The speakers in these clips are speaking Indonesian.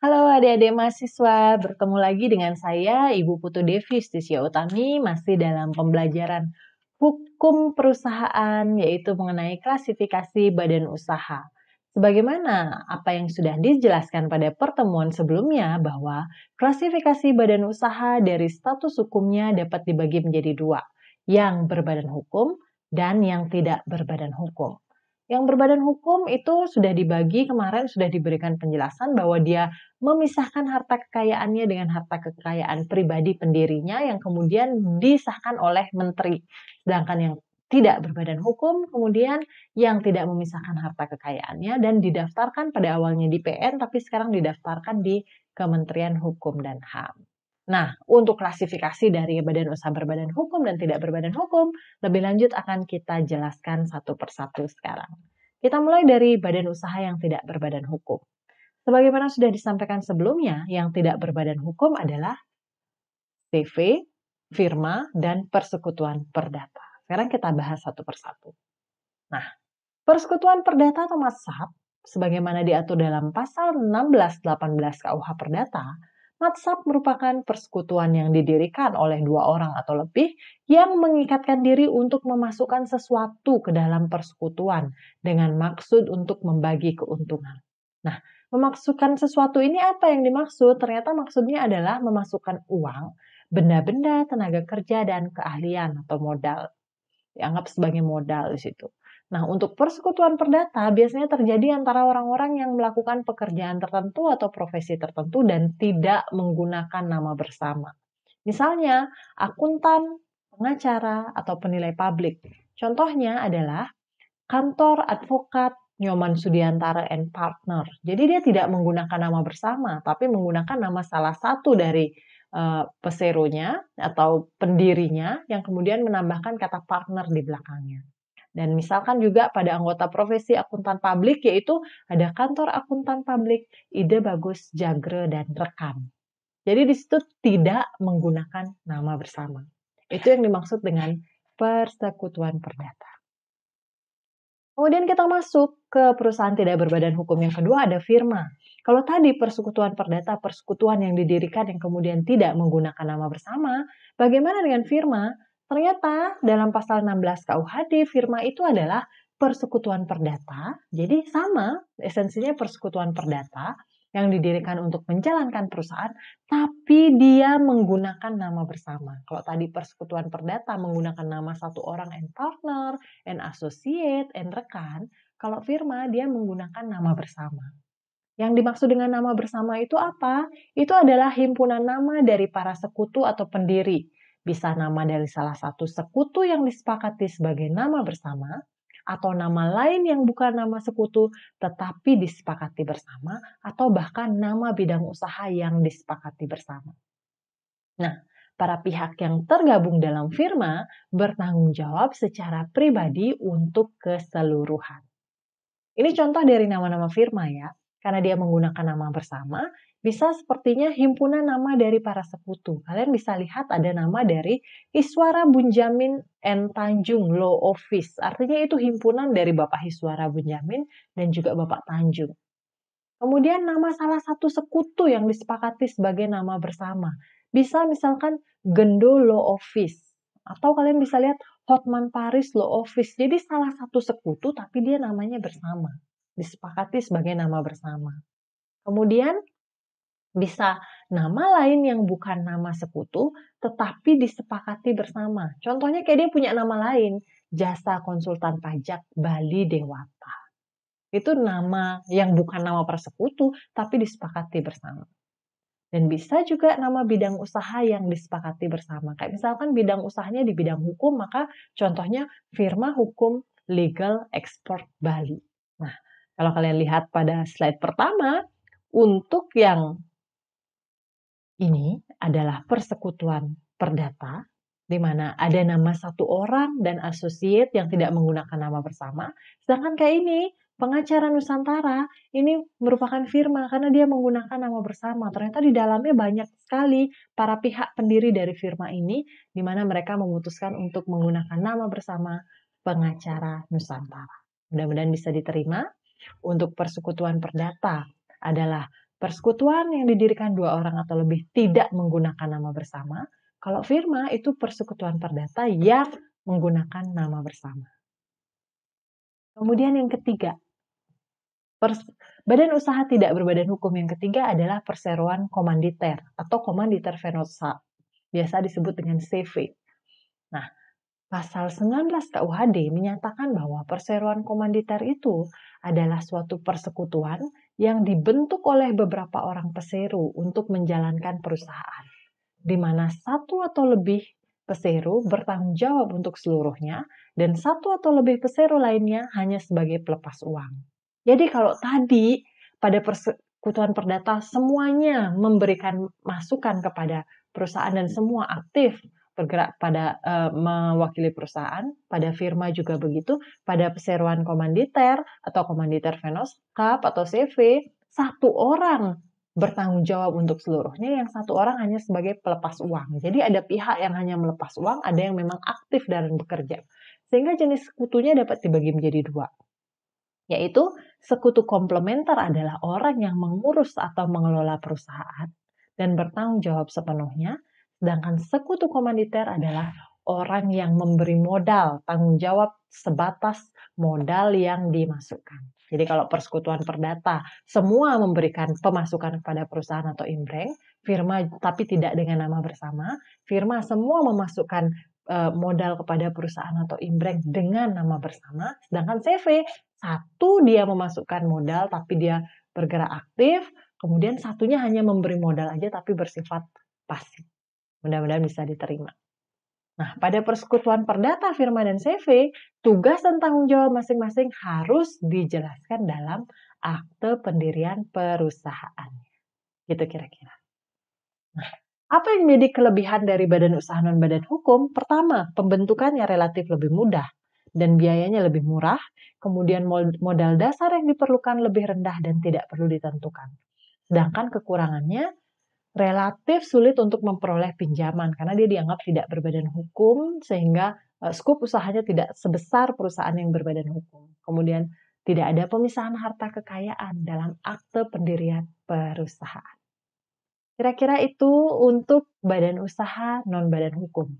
Halo adik-adik mahasiswa, bertemu lagi dengan saya Ibu Putu Devi Stisya Utami masih dalam pembelajaran hukum perusahaan yaitu mengenai klasifikasi badan usaha. Sebagaimana apa yang sudah dijelaskan pada pertemuan sebelumnya bahwa klasifikasi badan usaha dari status hukumnya dapat dibagi menjadi dua, yang berbadan hukum dan yang tidak berbadan hukum. Yang berbadan hukum itu sudah dibagi kemarin, sudah diberikan penjelasan bahwa dia memisahkan harta kekayaannya dengan harta kekayaan pribadi pendirinya yang kemudian disahkan oleh menteri. Sedangkan yang tidak berbadan hukum, kemudian yang tidak memisahkan harta kekayaannya dan didaftarkan pada awalnya di PN, tapi sekarang didaftarkan di Kementerian Hukum dan HAM. Nah, untuk klasifikasi dari badan usaha berbadan hukum dan tidak berbadan hukum, lebih lanjut akan kita jelaskan satu persatu sekarang. Kita mulai dari badan usaha yang tidak berbadan hukum. Sebagaimana sudah disampaikan sebelumnya, yang tidak berbadan hukum adalah CV, firma, dan persekutuan perdata. Sekarang kita bahas satu persatu. Nah, persekutuan perdata atau matsab, sebagaimana diatur dalam pasal 16-18 KUH Perdata, matsab merupakan persekutuan yang didirikan oleh dua orang atau lebih yang mengikatkan diri untuk memasukkan sesuatu ke dalam persekutuan dengan maksud untuk membagi keuntungan. Nah, memasukkan sesuatu ini apa yang dimaksud? Ternyata maksudnya adalah memasukkan uang, benda-benda, tenaga kerja, dan keahlian atau modal. Dianggap sebagai modal di situ. Nah, untuk persekutuan perdata biasanya terjadi antara orang-orang yang melakukan pekerjaan tertentu atau profesi tertentu dan tidak menggunakan nama bersama. Misalnya, akuntan, pengacara, atau penilai publik. Contohnya adalah kantor advokat Nyoman Sudiantara and Partner. Jadi dia tidak menggunakan nama bersama, tapi menggunakan nama salah satu dari peseronya atau pendirinya yang kemudian menambahkan kata partner di belakangnya. Dan misalkan juga pada anggota profesi akuntan publik yaitu ada kantor akuntan publik, ide bagus, jagre, dan rekan. Jadi di situ tidak menggunakan nama bersama. Itu yang dimaksud dengan persekutuan perdata. Kemudian kita masuk ke perusahaan tidak berbadan hukum yang kedua ada firma. Kalau tadi persekutuan perdata, persekutuan yang didirikan yang kemudian tidak menggunakan nama bersama, bagaimana dengan firma? Ternyata dalam pasal 16 KUHD, firma itu adalah persekutuan perdata, jadi sama esensinya persekutuan perdata yang didirikan untuk menjalankan perusahaan, tapi dia menggunakan nama bersama. Kalau tadi persekutuan perdata menggunakan nama satu orang and partner, and associate, and rekan, kalau firma dia menggunakan nama bersama. Yang dimaksud dengan nama bersama itu apa? Itu adalah himpunan nama dari para sekutu atau pendiri. Bisa nama dari salah satu sekutu yang disepakati sebagai nama bersama, atau nama lain yang bukan nama sekutu tetapi disepakati bersama, atau bahkan nama bidang usaha yang disepakati bersama. Nah, para pihak yang tergabung dalam firma bertanggung jawab secara pribadi untuk keseluruhan. Ini contoh dari nama-nama firma ya, karena dia menggunakan nama bersama, bisa sepertinya himpunan nama dari para sekutu. Kalian bisa lihat ada nama dari Iswara Bunjamin and Tanjung Law Office. Artinya itu himpunan dari Bapak Iswara Bunjamin dan juga Bapak Tanjung. Kemudian nama salah satu sekutu yang disepakati sebagai nama bersama. Bisa misalkan Gendo Law Office. Atau kalian bisa lihat Hotman Paris Law Office. Jadi salah satu sekutu tapi dia namanya bersama. Disepakati sebagai nama bersama. Kemudian bisa nama lain yang bukan nama sekutu tetapi disepakati bersama. Contohnya kayak dia punya nama lain. Jasa Konsultan Pajak Bali Dewata. Itu nama yang bukan nama persekutu, tapi disepakati bersama. Dan bisa juga nama bidang usaha yang disepakati bersama. Kayak misalkan bidang usahanya di bidang hukum, maka contohnya firma hukum legal export Bali. Nah, kalau kalian lihat pada slide pertama, untuk yang ini adalah persekutuan perdata, di mana ada nama satu orang dan associate yang tidak menggunakan nama bersama. Sedangkan kayak ini, pengacara Nusantara, ini merupakan firma karena dia menggunakan nama bersama. Ternyata di dalamnya banyak sekali para pihak pendiri dari firma ini, di mana mereka memutuskan untuk menggunakan nama bersama pengacara Nusantara. Mudah-mudahan bisa diterima. Untuk persekutuan perdata adalah Persekutuan yang didirikan 2 orang atau lebih tidak menggunakan nama bersama. Kalau firma itu persekutuan perdata yang menggunakan nama bersama. Kemudian yang ketiga, badan usaha tidak berbadan hukum yang ketiga adalah perseroan komanditer atau komanditer venosa, biasa disebut dengan CV. Nah, Pasal 19 KUHD menyatakan bahwa perseroan komanditer itu adalah suatu persekutuan yang dibentuk oleh beberapa orang peseru untuk menjalankan perusahaan, di mana satu atau lebih peseru bertanggung jawab untuk seluruhnya dan satu atau lebih peseru lainnya hanya sebagai pelepas uang. Jadi kalau tadi pada persekutuan perdata semuanya memberikan masukan kepada perusahaan dan semua aktif bergerak pada mewakili perusahaan, pada firma juga begitu, pada perseroan komanditer atau komanditer venoskap atau CV, satu orang bertanggung jawab untuk seluruhnya, yang satu orang hanya sebagai pelepas uang. Jadi ada pihak yang hanya melepas uang, ada yang memang aktif dan bekerja. Sehingga jenis sekutunya dapat dibagi menjadi dua, yaitu sekutu komplementer adalah orang yang mengurus atau mengelola perusahaan dan bertanggung jawab sepenuhnya, sedangkan sekutu komanditer adalah orang yang memberi modal, tanggung jawab sebatas modal yang dimasukkan. Jadi kalau persekutuan perdata, semua memberikan pemasukan kepada perusahaan atau imbreng, firma tapi tidak dengan nama bersama, firma semua memasukkan modal kepada perusahaan atau imbreng dengan nama bersama, sedangkan CV, satu dia memasukkan modal tapi dia bergerak aktif, kemudian satunya hanya memberi modal aja tapi bersifat pasif. Mudah-mudahan bisa diterima. Nah, pada persekutuan perdata firma dan CV, tugas dan tanggung jawab masing-masing harus dijelaskan dalam akte pendirian perusahaan. Gitu kira-kira. Nah, apa yang menjadi kelebihan dari badan usaha non-badan hukum? Pertama, pembentukannya relatif lebih mudah dan biayanya lebih murah. Kemudian modal dasar yang diperlukan lebih rendah dan tidak perlu ditentukan. Sedangkan kekurangannya relatif sulit untuk memperoleh pinjaman karena dia dianggap tidak berbadan hukum sehingga skup usahanya tidak sebesar perusahaan yang berbadan hukum. Kemudian tidak ada pemisahan harta kekayaan dalam akte pendirian perusahaan. Kira-kira itu untuk badan usaha non-badan hukum.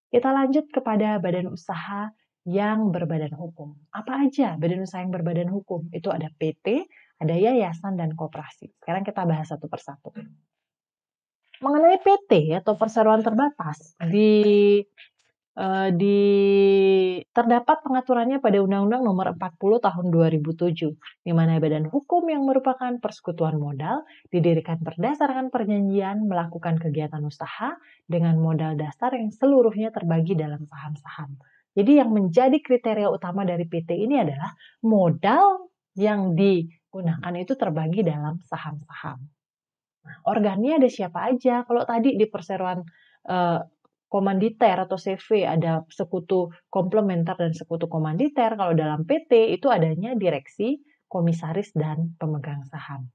Kita lanjut kepada badan usaha yang berbadan hukum. Apa aja badan usaha yang berbadan hukum? Itu ada PT, ada yayasan, dan koperasi. Sekarang kita bahas satu persatu. Mengenai PT atau perseroan terbatas, terdapat pengaturannya pada Undang-Undang Nomor 40 Tahun 2007, di mana badan hukum yang merupakan persekutuan modal didirikan berdasarkan perjanjian melakukan kegiatan usaha dengan modal dasar yang seluruhnya terbagi dalam saham-saham. Jadi yang menjadi kriteria utama dari PT ini adalah modal yang digunakan itu terbagi dalam saham-saham. Nah, organnya ada siapa aja? Kalau tadi di perseroan komanditer atau CV ada sekutu komplementer dan sekutu komanditer, kalau dalam PT itu adanya direksi, komisaris, dan pemegang saham.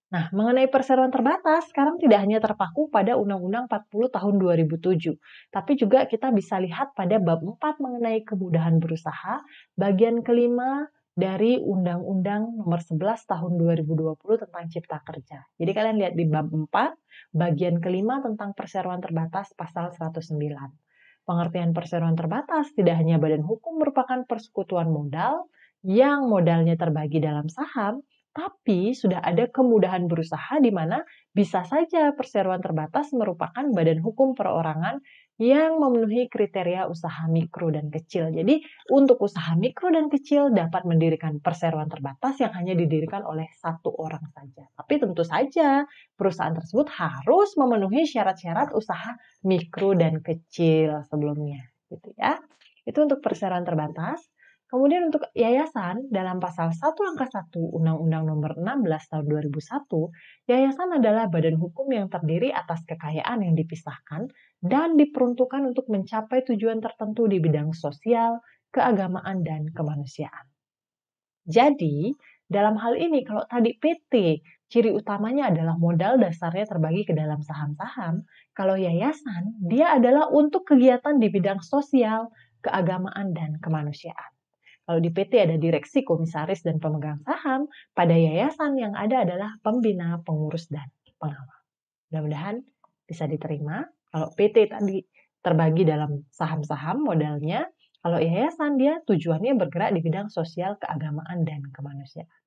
Nah, mengenai perseroan terbatas, sekarang tidak hanya terpaku pada Undang-Undang 40 tahun 2007, tapi juga kita bisa lihat pada bab 4 mengenai kemudahan berusaha, bagian kelima dari Undang-Undang Nomor 11 tahun 2020 tentang Cipta Kerja. Jadi kalian lihat di bab 4, bagian kelima tentang perseroan terbatas pasal 109. Pengertian perseroan terbatas tidak hanya badan hukum merupakan persekutuan modal yang modalnya terbagi dalam saham, tapi sudah ada kemudahan berusaha di mana bisa saja perseroan terbatas merupakan badan hukum perorangan yang memenuhi kriteria usaha mikro dan kecil. Jadi untuk usaha mikro dan kecil dapat mendirikan perseroan terbatas yang hanya didirikan oleh satu orang saja. Tapi tentu saja perusahaan tersebut harus memenuhi syarat-syarat usaha mikro dan kecil sebelumnya, gitu ya. Itu untuk perseroan terbatas. Kemudian untuk yayasan, dalam pasal 1 angka 1 Undang-Undang Nomor 16 tahun 2001, yayasan adalah badan hukum yang terdiri atas kekayaan yang dipisahkan dan diperuntukkan untuk mencapai tujuan tertentu di bidang sosial, keagamaan, dan kemanusiaan. Jadi, dalam hal ini kalau tadi PT, ciri utamanya adalah modal dasarnya terbagi ke dalam saham-saham. Kalau yayasan, dia adalah untuk kegiatan di bidang sosial, keagamaan, dan kemanusiaan. Kalau di PT ada direksi, komisaris, dan pemegang saham, pada yayasan yang ada adalah pembina, pengurus, dan pengawal. Mudah-mudahan bisa diterima. Kalau PT tadi terbagi dalam saham-saham modalnya, kalau yayasan dia tujuannya bergerak di bidang sosial, keagamaan, dan kemanusiaan.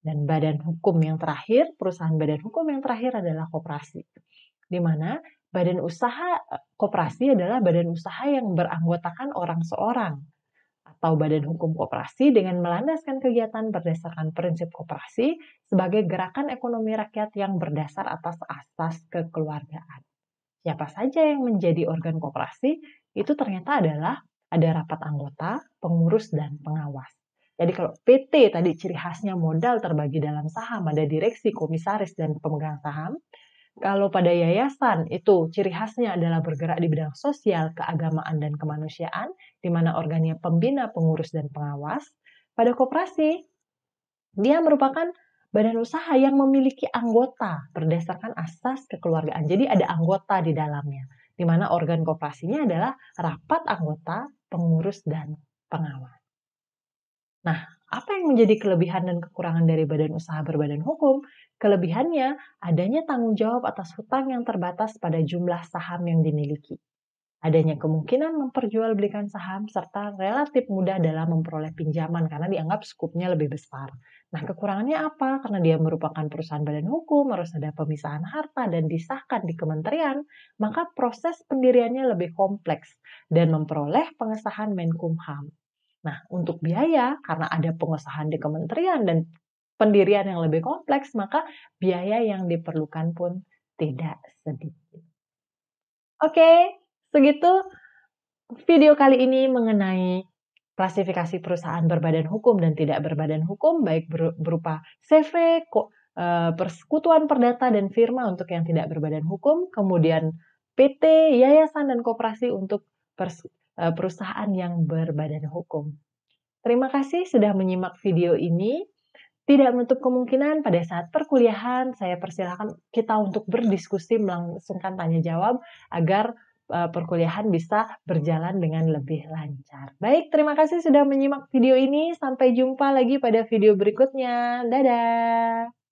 Dan badan hukum yang terakhir, perusahaan badan hukum yang terakhir adalah koperasi. Di mana badan usaha koperasi adalah badan usaha yang beranggotakan orang seorang atau badan hukum koperasi dengan melandaskan kegiatan berdasarkan prinsip koperasi sebagai gerakan ekonomi rakyat yang berdasar atas asas kekeluargaan. Siapa saja yang menjadi organ koperasi itu ternyata adalah ada rapat anggota, pengurus, dan pengawas. Jadi kalau PT tadi ciri khasnya modal terbagi dalam saham, ada direksi, komisaris, dan pemegang saham. Kalau pada yayasan itu ciri khasnya adalah bergerak di bidang sosial, keagamaan, dan kemanusiaan, di mana organnya pembina, pengurus, dan pengawas. Pada koperasi, dia merupakan badan usaha yang memiliki anggota berdasarkan asas kekeluargaan. Jadi ada anggota di dalamnya, di mana organ koperasinya adalah rapat anggota, pengurus, dan pengawas. Nah, apa yang menjadi kelebihan dan kekurangan dari badan usaha berbadan hukum? Kelebihannya, adanya tanggung jawab atas hutang yang terbatas pada jumlah saham yang dimiliki. Adanya kemungkinan memperjualbelikan saham serta relatif mudah dalam memperoleh pinjaman karena dianggap skupnya lebih besar. Nah, kekurangannya apa? Karena dia merupakan perusahaan badan hukum, harus ada pemisahan harta dan disahkan di kementerian, maka proses pendiriannya lebih kompleks dan memperoleh pengesahan Menkumham. Nah, untuk biaya, karena ada pengesahan di kementerian dan pendirian yang lebih kompleks, maka biaya yang diperlukan pun tidak sedikit. Oke, segitu video kali ini mengenai klasifikasi perusahaan berbadan hukum dan tidak berbadan hukum, baik berupa CV, persekutuan perdata, dan firma untuk yang tidak berbadan hukum, kemudian PT, yayasan, dan koperasi untuk perusahaan yang berbadan hukum. Terima kasih sudah menyimak video ini. Tidak menutup kemungkinan pada saat perkuliahan saya persilahkan kita untuk berdiskusi melangsungkan tanya jawab agar perkuliahan bisa berjalan dengan lebih lancar. Baik, terima kasih sudah menyimak video ini. Sampai jumpa lagi pada video berikutnya. Dadah!